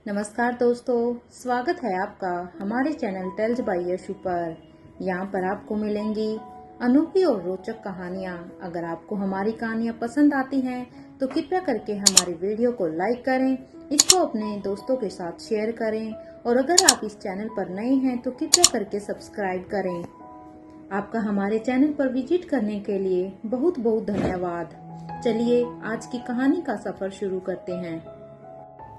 नमस्कार दोस्तों, स्वागत है आपका हमारे चैनल टेल्स बाय यशु पर। यहाँ पर आपको मिलेंगी अनोखी और रोचक कहानियाँ। अगर आपको हमारी कहानियाँ पसंद आती हैं तो कृपया करके हमारी वीडियो को लाइक करें, इसको अपने दोस्तों के साथ शेयर करें और अगर आप इस चैनल पर नए हैं तो कृपया करके सब्सक्राइब करें। आपका हमारे चैनल पर विजिट करने के लिए बहुत बहुत धन्यवाद। चलिए आज की कहानी का सफर शुरू करते हैं।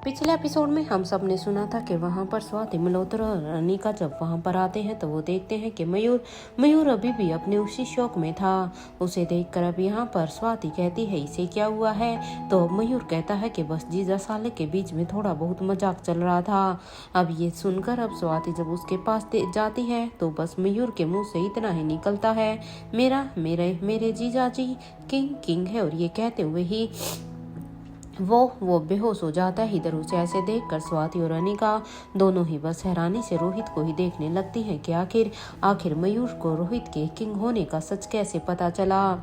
पिछले एपिसोड में हम सब ने सुना था कि वहाँ पर स्वाति मल्होत्रा और अनिका जब वहाँ पर आते हैं तो वो देखते हैं कि मयूर अभी भी अपने उसी शौक में था। उसे देखकर अब यहाँ पर स्वाति कहती है इसे क्या हुआ है, तो अब मयूर कहता है कि बस जीजा साले के बीच में थोड़ा बहुत मजाक चल रहा था। अब ये सुनकर अब स्वाति जब उसके पास जाती है तो बस मयूर के मुँह से इतना ही निकलता है, मेरे जीजा जी किंग है। और ये कहते हुए ही वो बेहोश हो जाता है। इधर उसे ऐसे देखकर स्वाति और अनिका दोनों ही बस हैरानी से रोहित को ही देखने लगती हैं कि आखिर मयूर को रोहित के किंग होने का सच कैसे पता चला,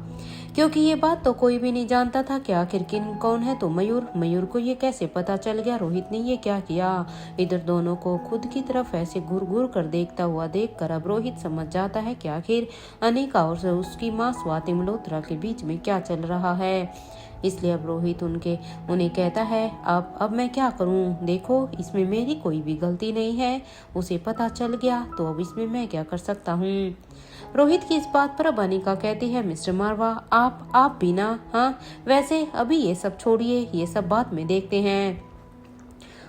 क्योंकि ये बात तो कोई भी नहीं जानता था कि आखिर किंग कौन है। तो मयूर को ये कैसे पता चल गया, रोहित ने ये क्या किया। इधर दोनों को खुद की तरफ ऐसे घूर घूर कर देखता हुआ देखकर अब रोहित समझ जाता है कि आखिर अनिका और उसकी माँ स्वाति मल्होत्रा के बीच में क्या चल रहा है। इसलिए अब रोहित उन्हें कहता है अब मैं क्या करूं, देखो इसमें मेरी कोई भी गलती नहीं है, उसे पता चल गया तो अब इसमें मैं क्या कर सकता हूं। रोहित की इस बात पर अब अनिका कहती है मिस्टर मारवा आप भी ना, हाँ वैसे अभी ये सब छोड़िए, ये सब बाद में देखते हैं।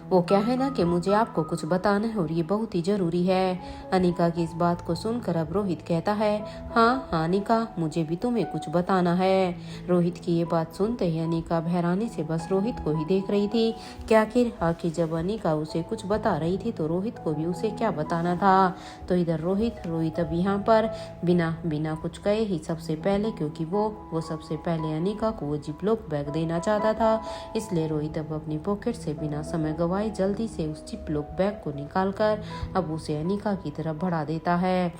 वो क्या है ना कि मुझे आपको कुछ बताना है और ये बहुत ही जरूरी है। अनिका की इस बात को सुनकर अब रोहित कहता है हाँ अनिका, मुझे भी तुम्हें कुछ बताना है। रोहित की ये बात सुनते ही अनिका हैरानी से बस रोहित को ही देख रही थी कि आखिर जब अनिका उसे कुछ बता रही थी तो रोहित को भी उसे क्या बताना था। तो इधर रोहित अब यहाँ पर बिना कुछ कहे ही सबसे पहले, क्योंकि वो सबसे पहले अनिका को वो जिपलॉक बैग देना चाहता था, इसलिए रोहित अब अपनी पॉकेट से बिना समय गवाए जल्दी से उस जिपलॉक बैग को निकालकर अब उसे अनिका की तरफ बढ़ा देता है।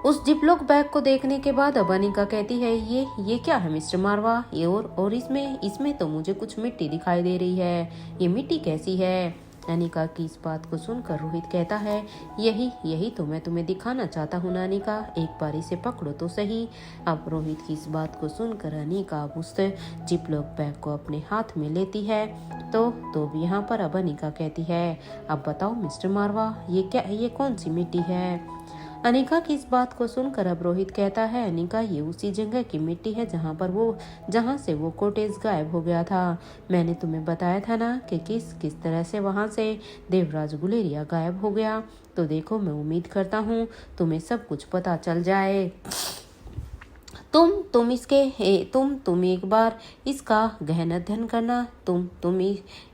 उस जिपलॉक बैग को देखने के बाद अब अनिका कहती है ये क्या है मिस्टर मारवा, ये और इसमें तो मुझे कुछ मिट्टी दिखाई दे रही है, ये मिट्टी कैसी है। अनिका की इस बात को सुनकर रोहित कहता है यही तो मैं तुम्हें दिखाना चाहता हूँ ना अनिका, एक बार इसे पकड़ो तो सही। अब रोहित की इस बात को सुनकर अनिका अब उस जिपलॉक बैग को अपने हाथ में लेती है। तो यहाँ पर अब अनिका कहती है अब बताओ मिस्टर मारवा, ये कौन सी मिट्टी है। अनिका की इस बात को सुनकर अब रोहित कहता है अनिका, ये उसी जगह की मिट्टी है जहाँ से वो कॉटेज गायब हो गया था। मैंने तुम्हें बताया था ना कि किस तरह से वहाँ से देवराज गुलेरिया गायब हो गया। तो देखो मैं उम्मीद करता हूँ तुम्हें सब कुछ पता चल जाए। तुम एक बार इसका गहन अध्ययन करना, तुम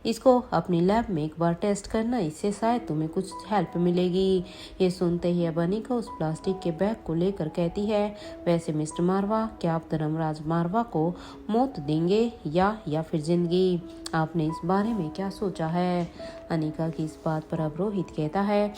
इसको अपनी लैब में एक बार टेस्ट करना, इससे शायद तुम्हें कुछ हेल्प मिलेगी। ये सुनते ही अब अनिका उस प्लास्टिक के बैग को लेकर कहती है वैसे मिस्टर मारवा, क्या आप धर्मराज मारवा को मौत देंगे या फिर जिंदगी, आपने इस बारे में क्या सोचा है। अनिका की इस बात पर अब रोहित कहता है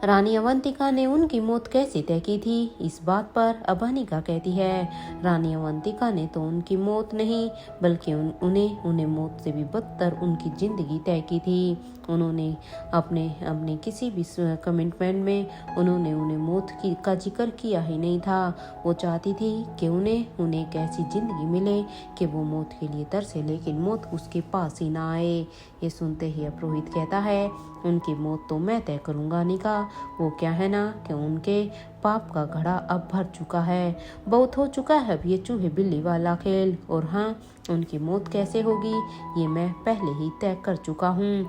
रानी अवंतिका ने उनकी मौत कैसे तय की थी। इस बात पर अब अनिका कहती है रानी अवंतिका ने तो उनकी मौत नहीं बल्कि उन्हें मौत से भी बदतर उनकी जिंदगी तय की थी। उन्होंने अपने किसी भी कमिटमेंट में उन्हें मौत का जिक्र किया ही नहीं था। वो चाहती थी कि उन्हें एक ऐसी जिंदगी मिले कि वो मौत के लिए तरसे लेकिन मौत उसके पास ही ना आए। ये सुनते ही अब रोहित कहता है उनकी मौत तो मैं तय करूंगा अनिका, वो क्या है ना कि उनके पाप का घड़ा अब भर चुका है, बहुत हो चुका है अब ये चूहे बिल्ली वाला खेल। और हाँ, उनकी मौत कैसे होगी ये मैं पहले ही तय कर चुका हूँ।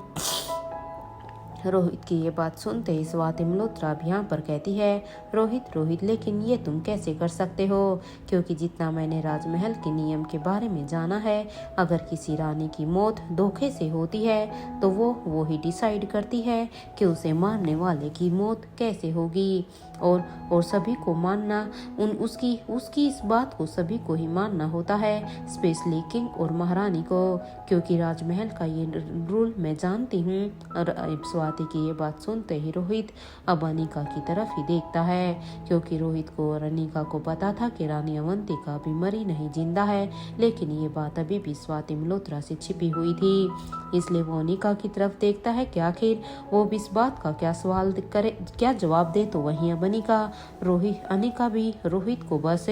रोहित की ये बात सुनते ही स्वाति मल्होत्रा भी यहाँ पर कहती है रोहित लेकिन ये तुम कैसे कर सकते हो, क्योंकि जितना मैंने राजमहल के नियम के बारे में जाना है, अगर किसी रानी की मौत धोखे से होती है तो वो ही डिसाइड करती है कि उसे मारने वाले की मौत कैसे होगी। और सभी को मानना उसकी इस बात को सभी को ही मानना होता है, स्पेशली किंग और महारानी को, क्योंकि राजमहल का ये रूल मैं जानती हूँ। और स्वाति की ये बात सुनते ही रोहित अब अनिका की तरफ ही देखता है, क्योंकि रोहित को और अनिका को पता था कि रानी अवंतिका अभी मरी नहीं जिंदा है, लेकिन ये बात अभी भी स्वाति मल्होत्रा से छिपी हुई थी। इसलिए वो अनिका की तरफ देखता है कि आखिर वो भी इस बात का क्या सवाल करे, क्या जवाब दे। तो वहीं अब अनिका भी रोहित को बस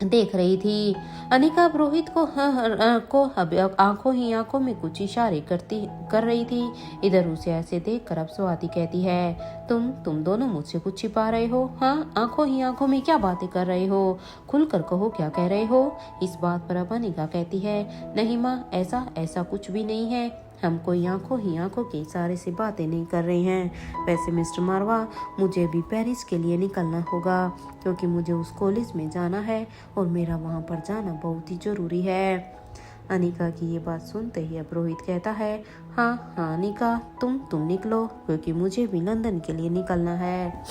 देख रही थी। अनिका अब रोहित को अब आंखों में कुछ इशारे कर रही थी। इधर उसे ऐसे देखकर अब स्वाति कहती है, तुम दोनों मुझसे कुछ छिपा रहे हो? हाँ, आंखों में क्या बातें कर रहे हो? खुलकर कहो, क्या कह रहे हो? इस बात पर अब अनिका कहती है, नहीं माँ, ऐसा कुछ भी नहीं है। हम कोई आंखों के इशारे से बातें नहीं कर रहे हैं। वैसे मिस्टर मारवा, मुझे भी पेरिस के लिए निकलना होगा, क्योंकि मुझे उस कॉलेज में जाना है और मेरा वहां पर जाना बहुत ही जरूरी है। अनिका की ये बात सुनते ही अब रोहित कहता है, हाँ अनिका, तुम निकलो, क्योंकि मुझे भी लंदन के लिए निकलना है।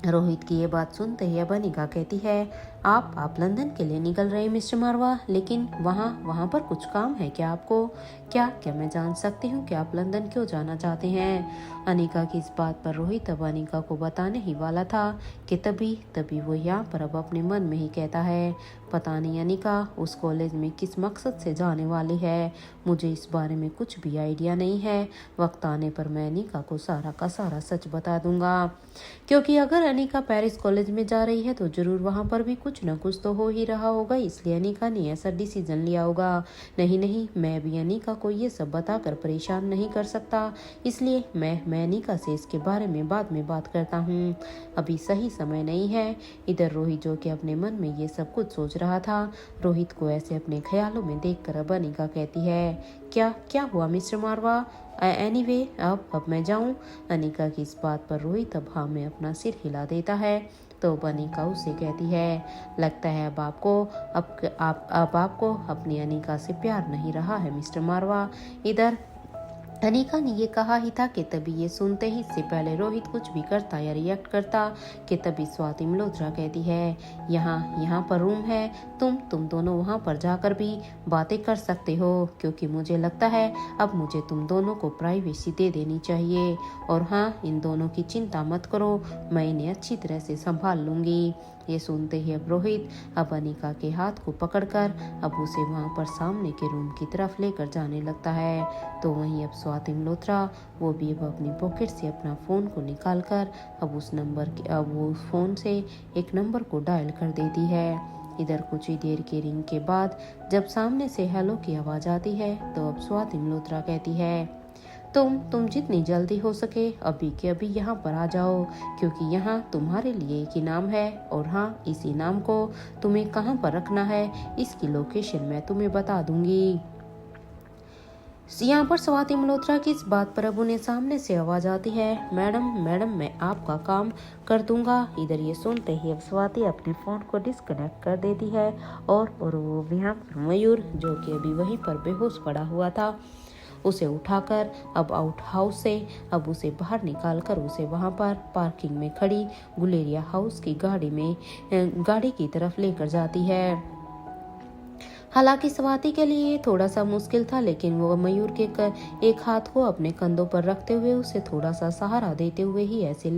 रोहित की ये बात सुनते ही अब अनिका कहती है, आप लंदन के लिए निकल रहे हैं मिस्टर मारवा, लेकिन वहाँ पर कुछ काम है क्या आपको? क्या मैं जान सकती हूँ कि आप लंदन क्यों जाना चाहते हैं? अनिका की इस बात पर रोहित अब अनिका को बताने ही वाला था कि तभी वो यहाँ पर अब अपने मन में ही कहता है, पता नहीं अनिका उस कॉलेज में किस मकसद से जाने वाली है। मुझे इस बारे में कुछ भी आइडिया नहीं है। वक्त आने पर मैं अनिका को सारा का सारा सच बता दूंगा, क्योंकि अगर अनिका पेरिस कॉलेज में जा रही है तो जरूर वहाँ पर भी कुछ न कुछ तो हो ही रहा होगा। इसलिए अनिका ने ऐसा डिसीजन लिया होगा। नहीं, मैं भी अनिका को ये सब बताकर परेशान नहीं कर सकता, इसलिए मैं अनिका से इसके बारे में बाद में बात करता हूँ। अभी सही समय नहीं है। इधर रोहित, जो कि अपने मन में ये सब कुछ सोच रहा था, रोहित को ऐसे अपने ख्यालों में देखकर अब अनिका कहती है, क्या हुआ मिस्टर मारवा? एनीवे, अब मैं जाऊं? अनिका की इस बात पर रोहित अब हाँ में अपना सिर हिला देता है। तो अनिका उसे कहती है, लगता है अब आपको अपनी अनिका से प्यार नहीं रहा है मिस्टर मारवा। इधर अनिका ने ये कहा ही था कि तभी ये सुनते ही इससे पहले रोहित कुछ भी करता या रिएक्ट करता कि तभी स्वाति मल्होत्रा कहती है, यहाँ पर रूम है, तुम दोनों वहाँ पर जाकर भी बातें कर सकते हो, क्योंकि मुझे लगता है अब मुझे तुम दोनों को प्राइवेसी दे देनी चाहिए। और हाँ, इन दोनों की चिंता मत करो, मैं इन्हें अच्छी तरह से संभाल लूंगी। ये सुनते ही अब रोहित अब अनिका के हाथ को पकड़कर अब उसे वहाँ पर सामने के रूम की तरफ लेकर जाने लगता है। तो वहीं अब स्वाति मल्होत्रा वो भी अब अपनी पॉकेट से अपना फ़ोन को निकालकर अब वो फ़ोन से एक नंबर को डायल कर देती है। इधर कुछ ही देर की रिंग के बाद जब सामने से हेलो की आवाज़ आती है तो अब स्वाति मल्होत्रा कहती है, तुम जितनी जल्दी हो सके अभी के अभी यहाँ पर आ जाओ, क्योंकि यहाँ तुम्हारे लिए एक इनाम है। और हाँ, इस इनाम को तुम्हें कहाँ पर रखना है इसकी लोकेशन मैं तुम्हें बता दूंगी। यहाँ पर स्वाति मल्होत्रा की इस बात पर अब उन्हें सामने से आवाज आती है, मैडम मैं आपका काम कर दूंगा। इधर ये सुनते ही अब स्वाति अपने फोन को डिस्कनेक्ट कर देती है और वो यहाँ पर मयूर, जो कि अभी वहीं पर बेहोश पड़ा हुआ था, उसे उठाकर अब आउट हाउस से अब उसे बाहर निकालकर उसे वहां पर पार्किंग में खड़ी गुलेरिया हाउस की गाड़ी की तरफ लेकर जाती है। हालांकि स्वाति के लिए ये थोड़ा सा मुश्किल था, लेकिन वो मयूर के एक हाथ को अपने कंधों पर रखते हुए उसे थोड़ा सा सहारा देते हुए ही ऐसे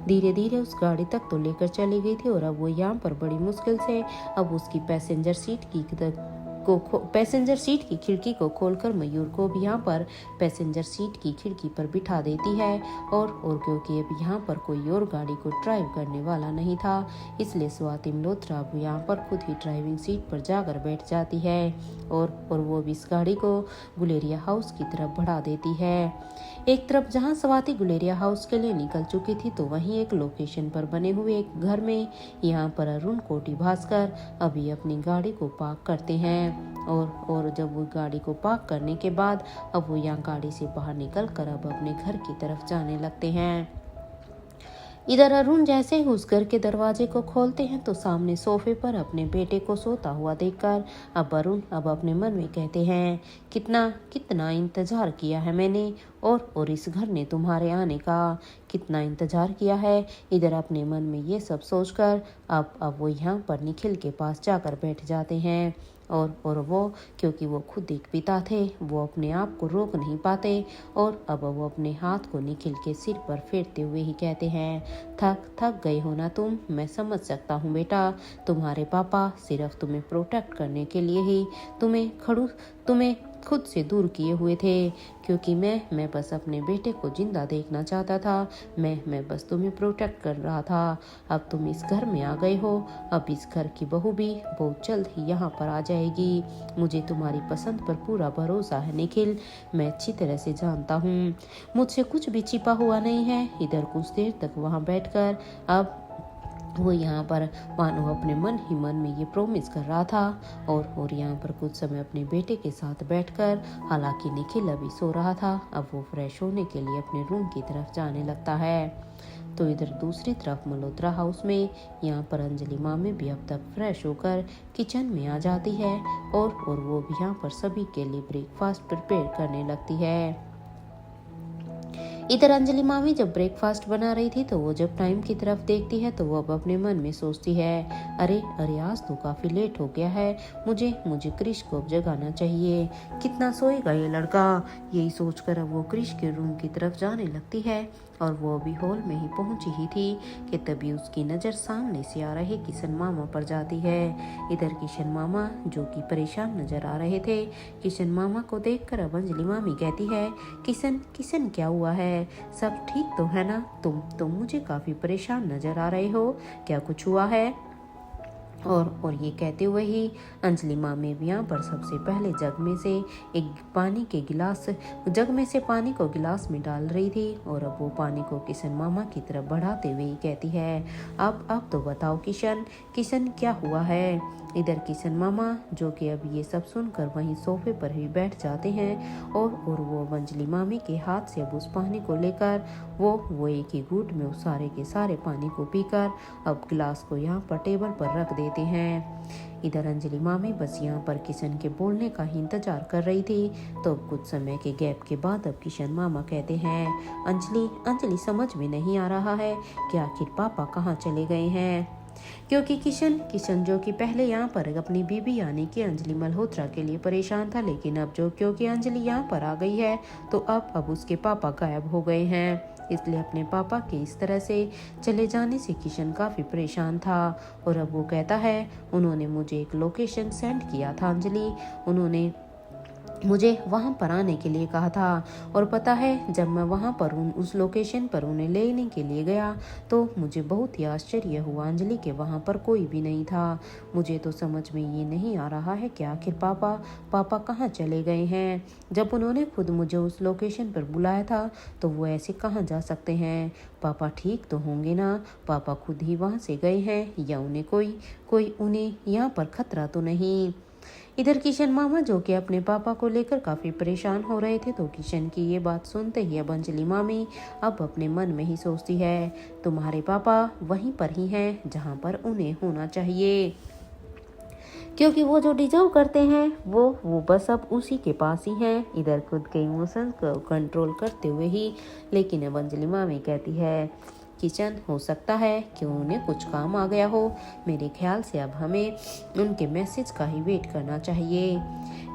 धीरे धीरे उस गाड़ी तक तो लेकर चली गई थी। और अब वो यहाँ पर बड़ी मुश्किल से अब उसकी पैसेंजर सीट की खिड़की को खोलकर मयूर को भी यहाँ पर पैसेंजर सीट की खिड़की पर बिठा देती है। और क्योंकि अब यहाँ पर कोई और गाड़ी को ड्राइव करने वाला नहीं था, इसलिए स्वाति मल्होत्रा अब यहाँ पर खुद ही ड्राइविंग सीट पर जाकर बैठ जाती है और वो भी इस गाड़ी को गुलेरिया हाउस की तरफ बढ़ा देती है। एक तरफ जहाँ स्वाति गुलेरिया हाउस के लिए निकल चुकी थी, तो वहीं एक लोकेशन पर बने हुए एक घर में यहाँ पर अरुण कोटी भास्कर अभी अपनी गाड़ी को पार्क करते हैं। और जब वो गाड़ी को पार्क करने के बाद अब वो यहाँ गाड़ी से बाहर निकल कर अब अपने घर की तरफ जाने लगते हैं। इधर अरुण जैसे ही उस घर के दरवाजे को खोलते हैं तो सामने सोफे पर अपने बेटे को सोता हुआ देखकर अब अरुण अब अपने मन में कहते हैं, कितना इंतजार किया है मैंने और इस घर ने तुम्हारे आने का कितना इंतजार किया है। इधर अपने मन में ये सब सोचकर अब वो यहाँ पर निखिल के पास जाकर बैठ जाते हैं। और वो क्योंकि वो खुद एक पिता थे, वो अपने आप को रोक नहीं पाते और अब वो अपने हाथ को निखिल के सिर पर फेरते हुए ही कहते हैं, थक गए हो ना तुम, मैं समझ सकता हूँ बेटा, तुम्हारे पापा सिर्फ तुम्हें प्रोटेक्ट करने के लिए ही तुम्हें खुद से दूर किए हुए थे, क्योंकि मैं बस अपने बेटे को जिंदा देखना चाहता था। मैं बस तुम्हें प्रोटेक्ट कर रहा था। अब तुम इस घर में आ गए हो, अब इस घर की बहू भी बहुत जल्द ही यहाँ पर आ जाएगी। मुझे तुम्हारी पसंद पर पूरा भरोसा है निखिल, मैं अच्छी तरह से जानता हूँ, मुझसे कुछ भी छिपा हुआ नहीं है। इधर कुछ देर तक वहाँ बैठकर अब वो यहाँ पर मानो अपने मन ही मन में ये प्रॉमिस कर रहा था और यहाँ पर कुछ समय अपने बेटे के साथ बैठकर, हालांकि निखिल अभी सो रहा था, अब वो फ्रेश होने के लिए अपने रूम की तरफ जाने लगता है। तो इधर दूसरी तरफ मल्होत्रा हाउस में यहाँ पर अंजलि मामी भी अब तक फ्रेश होकर किचन में आ जाती है और वो भी यहाँ पर सभी के लिए ब्रेकफास्ट प्रिपेयर करने लगती है। इधर अंजलि मामी जब ब्रेकफास्ट बना रही थी तो वो जब टाइम की तरफ देखती है तो वो अब अपने मन में सोचती है, अरे आज तो काफी लेट हो गया है, मुझे क्रिश को अब जगाना चाहिए, कितना सोएगा ये लड़का। यही सोचकर अब वो क्रिश के रूम की तरफ जाने लगती है और वो अभी हॉल में ही पहुंची ही थी कि तभी उसकी नज़र सामने से आ रहे किशन मामा पर जाती है। इधर किशन मामा जो कि परेशान नजर आ रहे थे, किशन मामा को देखकर अब अंजलि मामी कहती है, किशन क्या हुआ है, सब ठीक तो है ना, तुम मुझे काफी परेशान नजर आ रहे हो, क्या कुछ हुआ है। और ये कहते हुए ही अंजलि मामी भी यहाँ पर सबसे पहले जग में से पानी को गिलास में डाल रही थी और अब वो पानी को किशन मामा की तरफ बढ़ाते हुए ही कहती है, अब तो बताओ किशन क्या हुआ है। इधर किशन मामा जो कि अब ये सब सुनकर वहीं सोफे पर ही बैठ जाते हैं और वो अंजलि मामी के हाथ से अब उस पानी को लेकर वो एक ही घूंट में उस सारे के सारे पानी को पीकर अब गिलास को यहाँ पर टेबल पर रख देते हैं। इधर अंजलि मामी बस यहाँ पर किशन के बोलने का ही इंतजार कर रही थी। तो कुछ समय के गैप के बाद अब किशन मामा कहते हैं, अंजलि समझ में नहीं आ रहा है कि आखिर पापा कहाँ चले गए हैं। क्योंकि किशन जो कि पहले यहाँ पर अपनी बीबी यानी कि अंजलि मल्होत्रा के लिए परेशान था, लेकिन अब जो क्योंकि अंजलि यहाँ पर आ गई है तो अब उसके पापा गायब हो गए हैं। इसलिए अपने पापा के इस तरह से चले जाने से किशन काफी परेशान था और अब वो कहता है, उन्होंने मुझे एक लोकेशन सेंड किया था अंजलि, उन्होंने मुझे वहां पर आने के लिए कहा था और पता है जब मैं वहां पर उस लोकेशन पर उन्हें लेने के लिए गया तो मुझे बहुत ही आश्चर्य हुआ अंजलि के वहां पर कोई भी नहीं था। मुझे तो समझ में ये नहीं आ रहा है कि आखिर पापा कहाँ चले गए हैं। जब उन्होंने खुद मुझे उस लोकेशन पर बुलाया था तो वो ऐसे कहाँ जा सकते हैं। पापा ठीक तो होंगे ना, पापा खुद ही वहां से गए हैं या उन्हें कोई उन्हें यहाँ पर खतरा तो नहीं। इधर किशन मामा जो कि अपने पापा को लेकर काफी परेशान हो रहे थे तो किशन की ये बात सुनते ही अब अंजलि मामी अब अपने मन में ही सोचती है, तुम्हारे पापा वहीं पर ही हैं जहां पर उन्हें होना चाहिए, क्योंकि वो जो डिजर्व करते हैं वो बस अब उसी के पास ही हैं। इधर खुद के इमोशंस को कंट्रोल करते हुए ही लेकिन अब अंजलि मामी कहती है, किशन हो सकता है कि उन्हें कुछ काम आ गया हो, मेरे ख्याल से अब हमें उनके मैसेज का ही वेट करना चाहिए,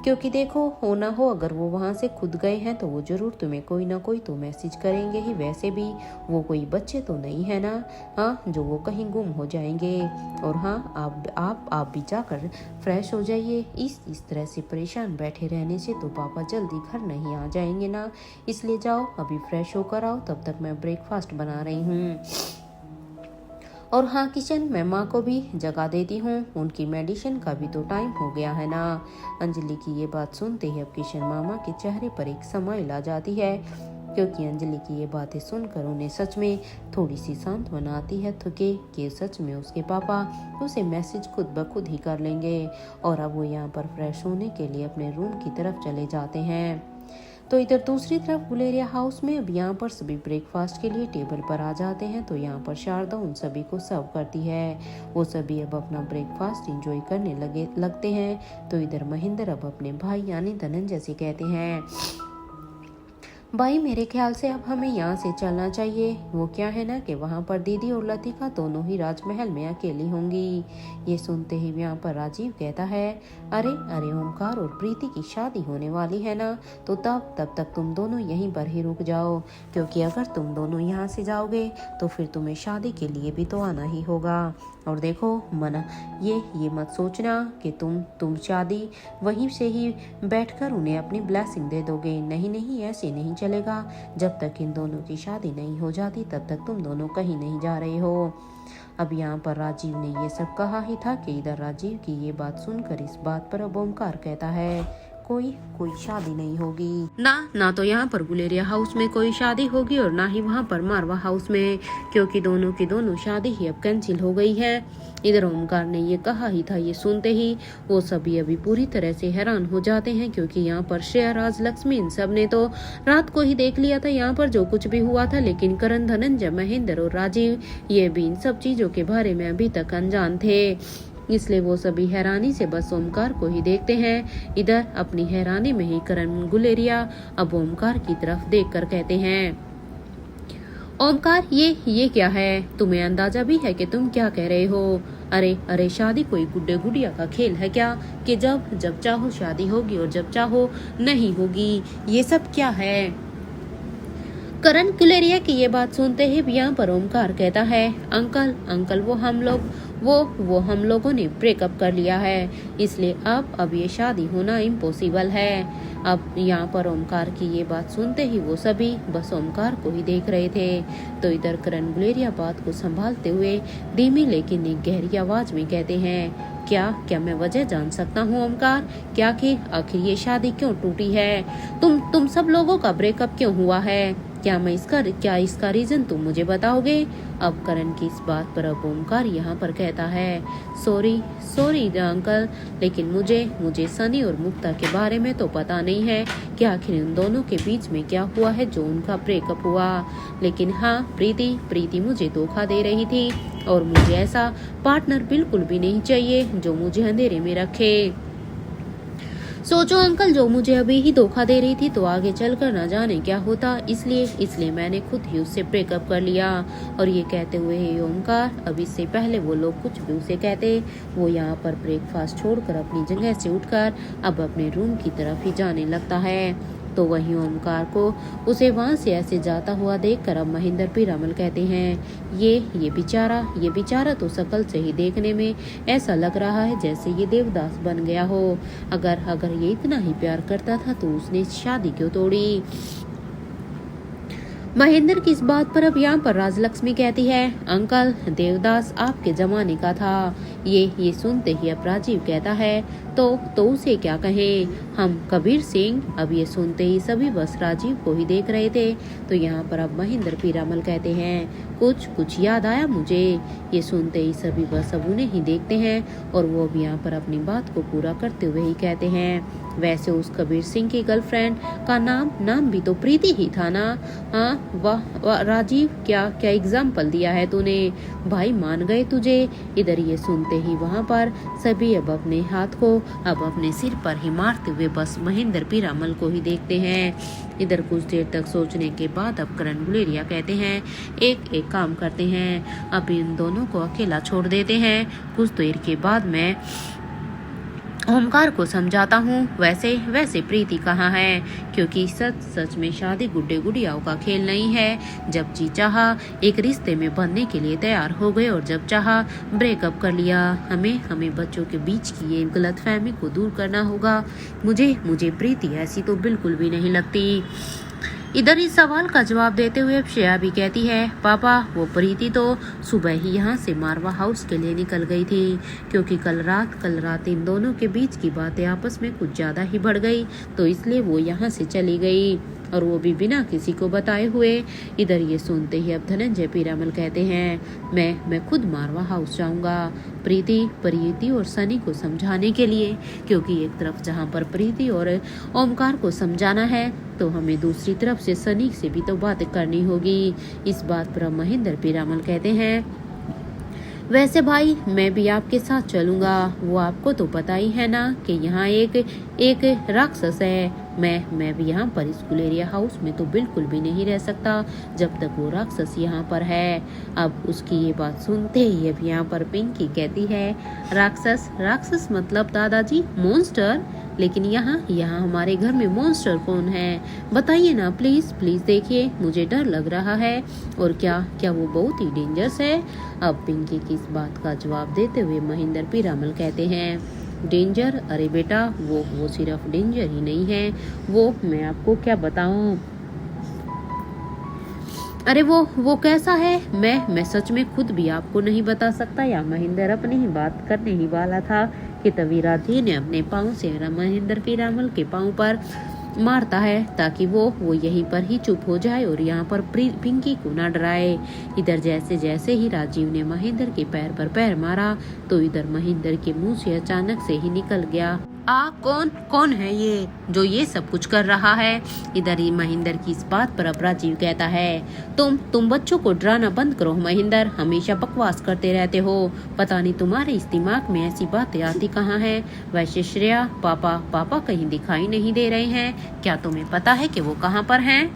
क्योंकि देखो हो ना हो अगर वो वहाँ से खुद गए हैं तो वो जरूर तुम्हें कोई ना कोई तो मैसेज करेंगे ही। वैसे भी वो कोई बच्चे तो नहीं है ना, हाँ जो वो कहीं गुम हो जाएंगे। और हाँ आप भी जाकर फ्रेश हो जाइए, इस तरह से परेशान बैठे रहने से तो पापा जल्दी घर नहीं आ जाएंगे ना, इसलिए जाओ अभी फ्रेश होकर आओ, तब तक मैं ब्रेकफास्ट बना रही हूँ। और हाँ किशन मैं माँ को भी जगा देती हूँ, उनकी मेडिसिन का भी तो टाइम हो गया है ना। अंजलि की ये बात सुनते ही अब किशन मामा के चेहरे पर एक स्माइल आ जाती है, क्योंकि अंजलि की ये बातें सुनकर उन्हें सच में थोड़ी सी सांत्वना आती है तो कि सच में उसके पापा उसे मैसेज खुद ब खुद ही कर लेंगे। और अब वो यहाँ पर फ्रेश होने के लिए अपने रूम की तरफ चले जाते हैं। तो इधर दूसरी तरफ बुलेरिया हाउस में अब यहाँ पर सभी ब्रेकफास्ट के लिए टेबल पर आ जाते हैं। तो यहाँ पर शारदा उन सभी को सर्व करती है, वो सभी अब अपना ब्रेकफास्ट एंजॉय करने लगते हैं। तो इधर महेंद्र अब अपने भाई यानी धनंजय से कहते हैं, भाई मेरे ख्याल से अब हमें यहाँ से चलना चाहिए। वो क्या है ना कि वहाँ पर दीदी और लतिका दोनों ही राजमहल में अकेली होंगी। ये सुनते ही यहाँ पर राजीव कहता है, अरे अरे ओमकार और प्रीति की शादी होने वाली है ना, तो तब तक तुम दोनों यहीं पर ही रुक जाओ, क्योंकि अगर तुम दोनों यहाँ से जाओगे तो फिर तुम्हें शादी के लिए भी तो आना ही होगा। और देखो मना, ये मत सोचना कि तुम शादी वहीं से ही बैठकर उन्हें अपनी ब्लेसिंग दे दोगे। नहीं नहीं, ऐसे नहीं चलेगा। जब तक इन दोनों की शादी नहीं हो जाती तब तक तुम दोनों कहीं नहीं जा रहे हो। अब यहाँ पर राजीव ने ये सब कहा ही था कि इधर राजीव की ये बात सुनकर इस बात पर अब ओमकार कहता है, कोई शादी नहीं होगी ना तो यहाँ पर गुलेरिया हाउस में कोई शादी होगी और ना ही वहाँ पर मारवा हाउस में, क्योंकि दोनों की दोनों शादी ही अब कैंसिल हो गई है। इधर ओमकार ने ये कहा ही था, ये सुनते ही वो सभी अभी पूरी तरह से हैरान हो जाते हैं, क्योंकि यहाँ पर श्रेया, राज, लक्ष्मी इन सब ने तो रात को ही देख लिया था यहाँ पर जो कुछ भी हुआ था, लेकिन करण, धनंजय, महेंद्र और राजीव ये भी इन सब चीजों के बारे में अभी तक अनजान थे। इसलिए वो सभी हैरानी से बस ओमकार को ही देखते हैं। इधर अपनी हैरानी में ही करण गुलेरिया अब ओमकार की तरफ देखकर कहते हैं, ओमकार ये क्या है? तुम्हें अंदाजा भी है कि तुम क्या कह रहे हो? अरे शादी कोई गुड्डे गुड़िया का खेल है क्या कि जब चाहो शादी होगी और जब चाहो नहीं होगी? ये सब क्या है? करण गुलेरिया की ये बात सुनते ही यहाँ पर ओमकार कहता है, अंकल वो हम लोगों ने ब्रेकअप कर लिया है, इसलिए अब ये शादी होना इम्पॉसिबल है। अब यहाँ पर ओमकार की ये बात सुनते ही वो सभी बस ओमकार को ही देख रहे थे। तो इधर करण गुलेरिया बात को संभालते हुए धीमी लेकिन एक गहरी आवाज में कहते हैं, क्या मैं वजह जान सकता हूँ ओमकार? क्या कि आखिर ये शादी क्यों टूटी है? तुम सब लोगों का ब्रेकअप क्यों हुआ है? क्या इसका रीजन तुम मुझे बताओगे? अब करण की इस बात पर अब ओमकार यहाँ पर कहता है, सॉरी अंकल, लेकिन मुझे सनी और मुक्ता के बारे में तो पता नहीं है कि आखिर उन दोनों के बीच में क्या हुआ है जो उनका ब्रेकअप हुआ। लेकिन हाँ, प्रीति मुझे धोखा दे रही थी और मुझे ऐसा पार्टनर बिल्कुल भी नहीं चाहिए जो मुझे अंधेरे में रखे। सोचो अंकल, जो मुझे अभी ही धोखा दे रही थी तो आगे चलकर न जाने क्या होता, इसलिए मैंने खुद ही उससे ब्रेकअप कर लिया। और ये कहते हुए ही ओमकार, अब इससे पहले वो लोग कुछ भी उसे कहते, वो यहाँ पर ब्रेकफास्ट छोड़कर अपनी जगह से उठकर अब अपने रूम की तरफ ही जाने लगता है। तो वहीं ओमकार को उसे वहां से ऐसे जाता हुआ देखकर अब महेंद्र पीरामल कहते हैं, ये बेचारा तो शकल से ही देखने में ऐसा लग रहा है जैसे ये देवदास बन गया हो। अगर ये इतना ही प्यार करता था तो उसने शादी क्यों तोड़ी? महेंद्र की इस बात पर अब यहाँ पर राजलक्ष्मी कहती है, अंकल देवदास आपके जमाने का था। ये सुनते ही अब राजीव कहता है, तो उसे क्या कहें हम, कबीर सिंह? अब ये सुनते ही सभी बस राजीव को ही देख रहे थे। तो यहाँ पर अब महेंद्र पीरामल कहते हैं, कुछ याद आया मुझे। ये सुनते ही सभी बस अब उन्हें ही देखते हैं और वो अब यहाँ पर अपनी बात को पूरा करते हुए ही कहते हैं, वैसे उस कबीर सिंह की गर्लफ्रेंड का नाम भी तो प्रीति ही था ना? हाँ वाह राजीव, क्या एग्जाम्पल दिया है तूने, भाई मान गए तुझे। इधर ये सुनते ही वहाँ पर सभी अब अपने हाथ को अब अपने सिर पर ही मारते हुए बस महेंद्र पीरामल को ही देखते हैं। इधर कुछ देर तक सोचने के बाद अब करण गुलेरिया कहते हैं, एक काम करते हैं, अब इन दोनों को अकेला छोड़ देते हैं। कुछ देर के बाद मैं ओमकार को समझाता हूँ। वैसे प्रीति कहाँ है? क्योंकि सच में शादी गुड्डे गुड़ियाओं का खेल नहीं है। जब जी चाहा एक रिश्ते में बनने के लिए तैयार हो गए और जब चाहा ब्रेकअप कर लिया। हमें बच्चों के बीच की ये गलतफहमी को दूर करना होगा। मुझे प्रीति ऐसी तो बिल्कुल भी नहीं लगती। इधर इस सवाल का जवाब देते हुए श्रेया भी कहती है, पापा वो प्रीति तो सुबह ही यहाँ से मारवा हाउस के लिए निकल गई थी, क्योंकि कल रात इन दोनों के बीच की बातें आपस में कुछ ज्यादा ही बढ़ गई, तो इसलिए वो यहाँ से चली गई, और वो भी बिना किसी को बताए हुए। इधर ये सुनते ही अब धनंजय पीरामल कहते हैं, मैं खुद मारवा हाउस जाऊंगा प्रीति और सनी को समझाने के लिए, क्योंकि एक तरफ जहाँ पर प्रीति और ओमकार को समझाना है तो हमें दूसरी तरफ से सनी से भी तो बात करनी होगी। इस बात पर महेंद्र पीरामल कहते हैं, वैसे भाई मैं भी आपके साथ चलूंगा। वो आपको तो पता ही है ना कि यहाँ एक एक राक्षस है। मैं भी यहाँ पर इस गुलेरिया हाउस में तो बिल्कुल भी नहीं रह सकता जब तक वो राक्षस यहाँ पर है। अब उसकी ये बात सुनते ही अब यहाँ पर पिंकी कहती है, राक्षस राक्षस मतलब दादाजी मॉन्स्टर? लेकिन यहाँ हमारे घर में मॉन्स्टर कौन है? बताइए ना प्लीज प्लीज। देखिए मुझे डर लग रहा है। और क्या वो बहुत ही डेंजरस है? अब पिंकी की इस बात का जवाब देते हुए महेंद्र पीरामल कहते हैं, डेंजर? अरे बेटा वो सिर्फ डेंजर ही नहीं है, वो मैं आपको क्या बताऊं। अरे वो कैसा है? मैं सच में खुद भी आपको नहीं बता सकता। या महेंद्र अपनी ही बात करने ही वाला था कि तभी राधी ने अपने पाँव से महेंद्र पीरामल के पाँव पर मारता है ताकि वो यहीं पर ही चुप हो जाए और यहाँ पर पिंकी को ना डराए। इधर जैसे जैसे ही राजीव ने महेंद्र के पैर पर पैर मारा तो इधर महेंद्र के मुंह से अचानक से ही निकल गया, कौन है ये जो ये सब कुछ कर रहा है? इधर ही महेंद्र की इस बात पर अब राजीव कहता है, तुम बच्चों को डराना बंद करो महेंद्र, हमेशा बकवास करते रहते हो। पता नहीं तुम्हारे इस दिमाग में ऐसी बातें आती कहाँ हैं। वैसे श्रेया पापा कहीं दिखाई नहीं दे रहे हैं। क्या तुम्हें पता है कि वो कहाँ पर हैं?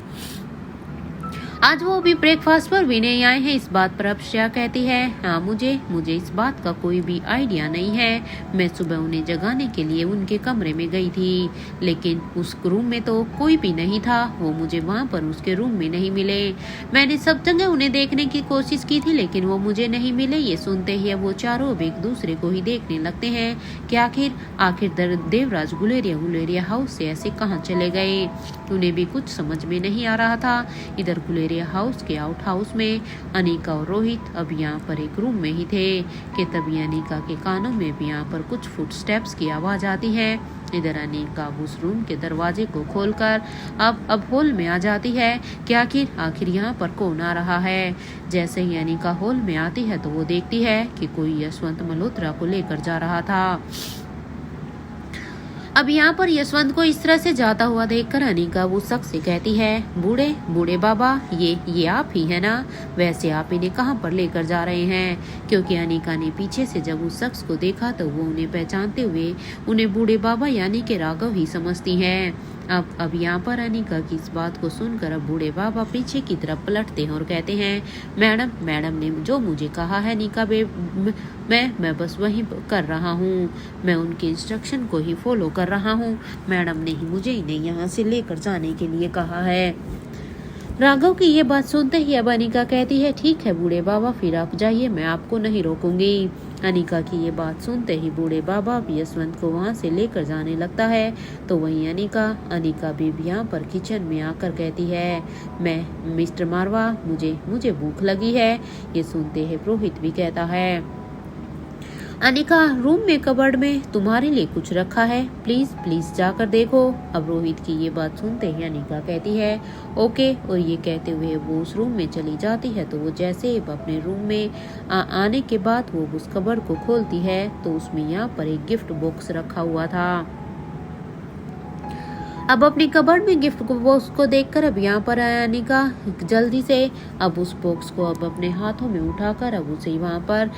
आज वो अभी ब्रेकफास्ट पर भी नहीं आए हैं। इस बात पर अब श्रेया कहती है, हाँ मुझे इस बात का कोई भी आइडिया नहीं है। मैं सुबह उन्हें जगाने के लिए उनके कमरे में गई थी लेकिन उस रूम में तो कोई भी नहीं था। वो मुझे वहाँ पर उसके रूम में नहीं मिले। मैंने सब जगह उन्हें देखने की कोशिश की थी लेकिन वो मुझे नहीं मिले। ये सुनते ही अब वो चारों अब एक दूसरे को ही देखने लगते हैं कि आखिर देवराज गुलेरिया हाउस से ऐसे कहाँ चले गए। उन्हें भी कुछ समझ में नहीं आ रहा था। इधर गुलेरिया हाउस के आउट हाउस में अनीका और रोहित अब यहाँ पर एक रूम में ही थे कि तभी अनीका के कानों में भी यहाँ पर कुछ फुटस्टेप्स की आवाज आती है। इधर अनीका उस रूम के दरवाजे को खोलकर अब हॉल में आ जाती है कि आखिर यहाँ पर कौन आ रहा है। जैसे ही अनीका हॉल में आती है तो वो देखती है कि कोई यशवंत मल्होत्रा को लेकर जा रहा था। अब यहाँ पर यशवंत को इस तरह से जाता हुआ देखकर अनीका उस शख्स से कहती है, बूढ़े बाबा ये आप ही है ना? वैसे आप इन्हें कहाँ पर लेकर जा रहे हैं? क्योंकि अनीका ने पीछे से जब उस शख्स को देखा तो वो उन्हें पहचानते हुए उन्हें बूढ़े बाबा यानी कि राघव ही समझती है। अब यहाँ पर अनीका की इस बात को सुनकर अब बूढ़े बाबा पीछे की तरफ पलटते हैं और कहते हैं, मैडम ने जो मुझे कहा है अनीका मैं बस वही कर रहा हूँ। मैं उनके इंस्ट्रक्शन को ही फॉलो कर रहा हूँ। मैडम ने ही मुझे इन्हें यहाँ से लेकर जाने के लिए कहा है। राघव की ये बात सुनते ही अब अनीका कहती है, ठीक है बूढ़े बाबा फिर आप जाइए, मैं आपको नहीं रोकूंगी। अनीका की ये बात सुनते ही बूढ़े बाबा भी यशवंत को वहां से लेकर जाने लगता है। तो वहीं अनीका भी यहाँ पर किचन में आकर कहती है, मैं मिस्टर मारवा मुझे भूख लगी है। ये सुनते ही रोहित भी कहता है, अनीका रूम में कबर्ड में तुम्हारे लिए कुछ रखा है, प्लीज जाकर देखो। अब रोहित की ये बात सुनते ही अनीका कहती है, ओके। और ये कहते हुए वो उस रूम में चली जाती है। तो वो जैसे अपने रूम में आने के बाद वो उस कबर्ड को खोलती है तो उसमें यहाँ पर एक गिफ्ट बॉक्स रखा हुआ था। अब अपनी कबर्ड में गिफ्ट बॉक्स को देखकर अब यहाँ पर अनीका जल्दी से अब उस बॉक्स को अब अपने हाथों में उठाकर अब उसे वहाँ पर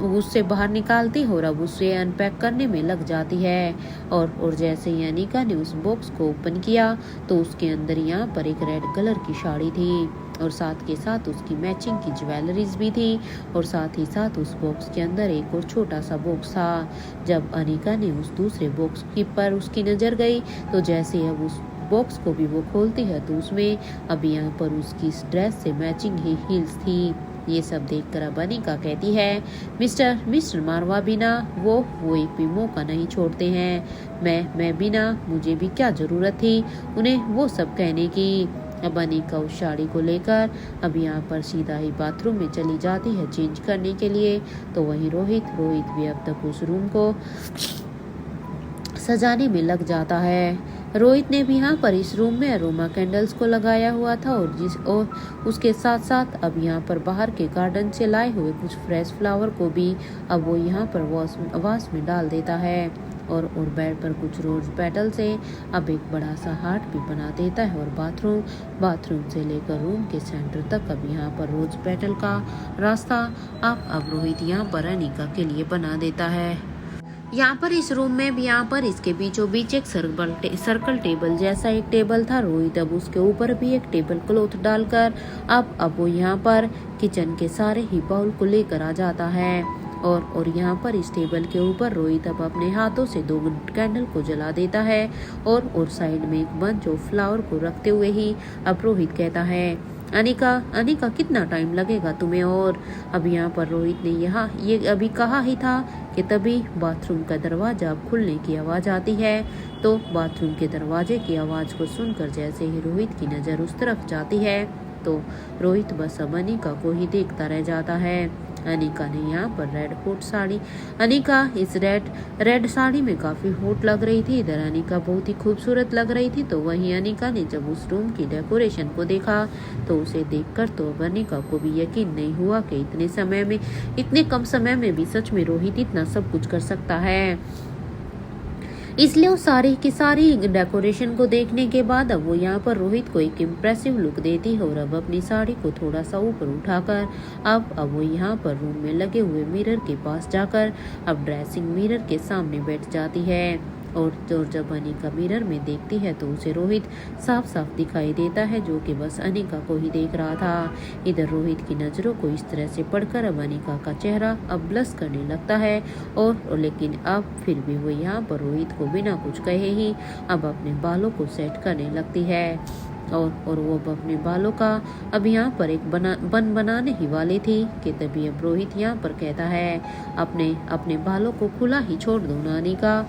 उससे बाहर निकालती और अब उसे अनपैक करने में लग जाती है। और जैसे ही अनीका ने उस बॉक्स को ओपन किया तो उसके अंदर यहाँ पर एक रेड कलर की साड़ी थी और साथ के साथ उसकी मैचिंग की ज्वेलरीज भी थी और साथ ही साथ उस बॉक्स के अंदर एक और छोटा सा बॉक्स था। जब अनीका ने उस दूसरे बॉक्स की पर उसकी नजर गई तो जैसे अब उस बॉक्स को भी वो खोलती है तो उसमें अब यहाँ पर उसकी ड्रेस से मैचिंग ही हील्स थी। ये सब देखकर अब अनीका कहती है, मिस्टर मारवा बिना वो एक भी मौका नहीं छोड़ते हैं। मैं बिना मुझे भी क्या जरूरत थी उन्हें वो सब कहने की। अब अनीका उस साड़ी को लेकर अब यहाँ पर सीधा ही बाथरूम में चली जाती है चेंज करने के लिए। तो वहीं रोहित भी अब तक उस रूम को सजाने में लग जाता है। रोहित ने भी यहाँ पर इस रूम में अरोमा कैंडल्स को लगाया हुआ था और उसके साथ साथ अब यहाँ पर बाहर के गार्डन से लाए हुए कुछ फ्रेश फ्लावर को भी अब वो यहाँ पर वास में डाल देता है। और बेड पर कुछ रोज पेटल से अब एक बड़ा सा हार्ट भी बना देता है। और बाथरूम से लेकर रूम के सेंटर तक अब यहाँ पर रोज पेटल का रास्ता अब रोहित यहाँ पर अनिका के लिए बना देता है। यहाँ पर इस रूम में भी यहाँ पर इसके बीचों बीच एक सर्कल टेबल जैसा एक टेबल था। रोहित अब उसके ऊपर भी एक टेबल क्लॉथ डालकर अब वो यहाँ पर किचन के सारे ही बाउल को लेकर आ जाता है। और यहाँ पर इस टेबल के ऊपर रोहित अब अपने हाथों से 2 कैंडल को जला देता है। और साइड में एक बंच ऑफ फ्लावर को रखते हुए ही अब रोहित कहता है, अनिका कितना टाइम लगेगा तुम्हें? और अब यहाँ पर रोहित ने ये अभी कहा ही था कि तभी बाथरूम का दरवाजा अब खुलने की आवाज़ आती है। तो बाथरूम के दरवाजे की आवाज़ को सुनकर जैसे ही रोहित की नज़र उस तरफ जाती है तो रोहित बस अब अनिका को ही देखता रह जाता है। अनिका ने यहाँ पर अनिका इस रेड साड़ी में काफी हॉट लग रही थी। इधर अनिका बहुत ही खूबसूरत लग रही थी। तो वहीं अनिका ने जब उस रूम की डेकोरेशन को देखा तो उसे देखकर तो अब अनिका को भी यकीन नहीं हुआ कि इतने कम समय में भी सच में रोहित इतना सब कुछ कर सकता है। इसलिए उस सारी की सारी डेकोरेशन को देखने के बाद अब वो यहाँ पर रोहित को एक इम्प्रेसिव लुक देती है। और अब अपनी साड़ी को थोड़ा सा ऊपर उठाकर अब वो यहाँ पर रूम में लगे हुए मिरर के पास जाकर अब ड्रेसिंग मिरर के सामने बैठ जाती है। और जब अनिका मिरर में देखती है तो उसे रोहित साफ साफ दिखाई देता है, जो कि बस अनिका को ही देख रहा था। इधर रोहित की नज़रों को इस तरह से पढ़कर अब अनिका का चेहरा अब ब्लश करने लगता है। और लेकिन अब फिर भी वो यहाँ पर रोहित को बिना कुछ कहे ही अब अपने बालों को सेट करने लगती है। और वो अपने बालों का अब यहाँ पर एक बन बनाने ही वाली थी कि तभी अब रोहित यहाँ पर कहता है, अपने बालों को खुला ही छोड़ दो ना अनिका।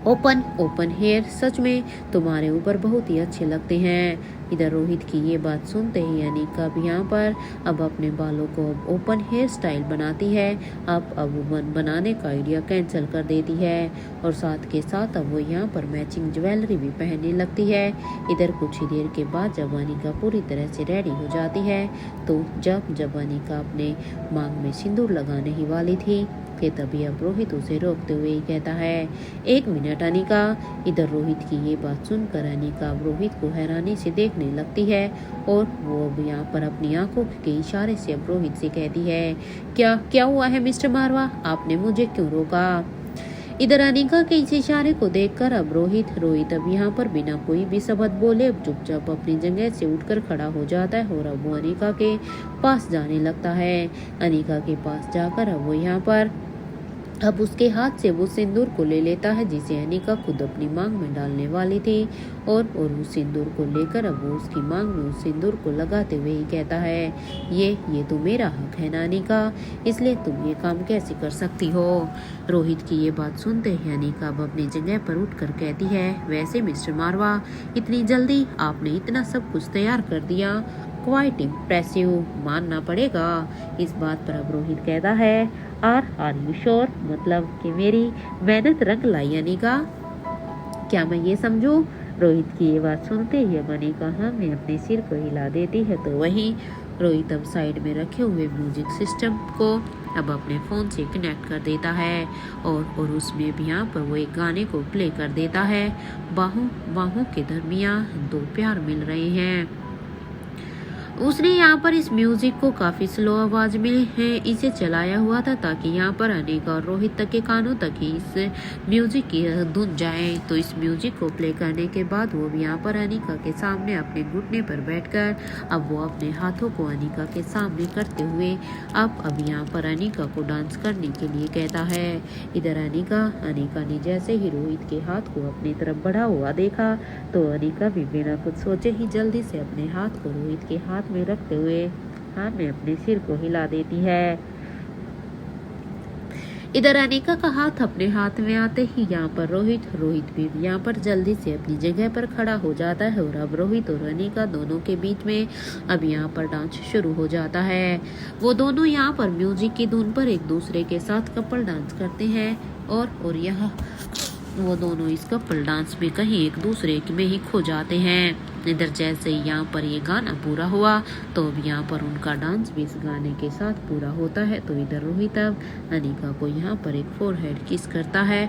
ओपन हेयर सच में तुम्हारे ऊपर बहुत ही अच्छे लगते हैं। इधर रोहित की ये बात सुनते ही अनिका भी यहाँ पर अब अपने बालों को अब ओपन हेयर स्टाइल बनाती है। अब वो बन बनाने का आइडिया कैंसिल कर देती है। और साथ के साथ अब वो यहाँ पर मैचिंग ज्वेलरी भी पहनने लगती है। इधर कुछ ही देर के बाद जब अनिका पूरी तरह से रेडी हो जाती है तो जब अनिका अपने मांग में सिंदूर लगाने ही वाली थी कि तभी अब रोहित उसे रोकते हुए ही कहता है, 1 मिनट अनिका। इधर रोहित की ये बात सुनकर अनिका अब रोहित को हैरानी से देखने लगती है। और वो अब यहाँ पर अपनी आंखों के इशारे से अब रोहित से कहती है, क्या हुआ है मिस्टर मारवा, आपने मुझे क्यों रोका? इधर अनिका के इस इशारे को देखकर अब रोहित अब यहाँ पर बिना कोई भी शब्द बोले अब चुपचाप अपनी जगह से उठकर खड़ा हो जाता है। और अब वो अनिका के पास जाने लगता है। अनिका के पास जाकर अब वो यहाँ पर अब उसके हाथ से वो सिंदूर को ले लेता है जिसे अनिका खुद अपनी मांग में डालने वाली थी। और उस सिंदूर को लेकर अब वो उसकी मांग में उस सिंदूर को लगाते हुए ही कहता है, ये तो मेरा हक है ना अनिका, इसलिए तुम ये काम कैसे कर सकती हो? रोहित की ये बात सुनते ही अनिका अब अपनी जगह पर उठकर कहती है, वैसे मिस्टर मारवा, इतनी जल्दी आपने इतना सब कुछ तैयार कर दिया, क्वाइट इम्प्रेसिव मानना पड़ेगा। इस बात पर अब रोहित कहता है, आर यू श्योर, मतलब कि मेरी मेहनत रंग लाई अनिका, क्या मैं ये समझूं? रोहित की ये बात सुनते ही अब अनिका हाँ में अपने सिर को हिला देती है। तो वहीं रोहित अब साइड में रखे हुए म्यूजिक सिस्टम को अब अपने फ़ोन से कनेक्ट कर देता है। और उसमें भी यहाँ पर वो एक गाने को प्ले कर देता है, बाहों के दरमियाँ 2 प्यार मिल रहे हैं। उसने यहाँ पर इस म्यूजिक को काफी स्लो आवाज में इसे चलाया हुआ था ताकि यहाँ पर अनिका और रोहित तक के कानों तक ही इस म्यूजिक की धुन जाए। तो इस म्यूजिक को प्ले करने के बाद वो भी यहाँ पर अनिका के सामने अपने घुटने पर बैठकर अब वो अपने हाथों को अनिका के सामने करते हुए अब यहाँ पर अनिका को डांस करने के लिए कहता है। इधर अनिका ने जैसे ही रोहित के हाथ को अपनी तरफ बढ़ा हुआ देखा तो अनिका भी बिना कुछ सोचे ही जल्दी से अपने हाथ को रोहित के हाथ में रखते हुए हाँ में अपने सिर को हिला देती है। इधर अनिका का हाथ अपने हाथ में आते ही यहाँ पर रोहित भी यहाँ पर जल्दी से अपनी जगह पर खड़ा हो जाता है। और अब रोहित और अनिका दोनों के बीच में अब यहाँ पर डांस शुरू हो जाता है। वो दोनों यहाँ पर म्यूजिक की धुन पर एक दूसरे के साथ कपल डांस करते हैं। और वो दोनों इस कपल डांस में कहीं एक दूसरे में ही खो जाते हैं। इधर जैसे ही यहाँ पर ये गाना पूरा हुआ तो अब यहाँ पर उनका डांस भी इस गाने के साथ पूरा होता है। तो इधर रोहित अब अनिका को यहाँ पर एक फोरहेड किस करता है।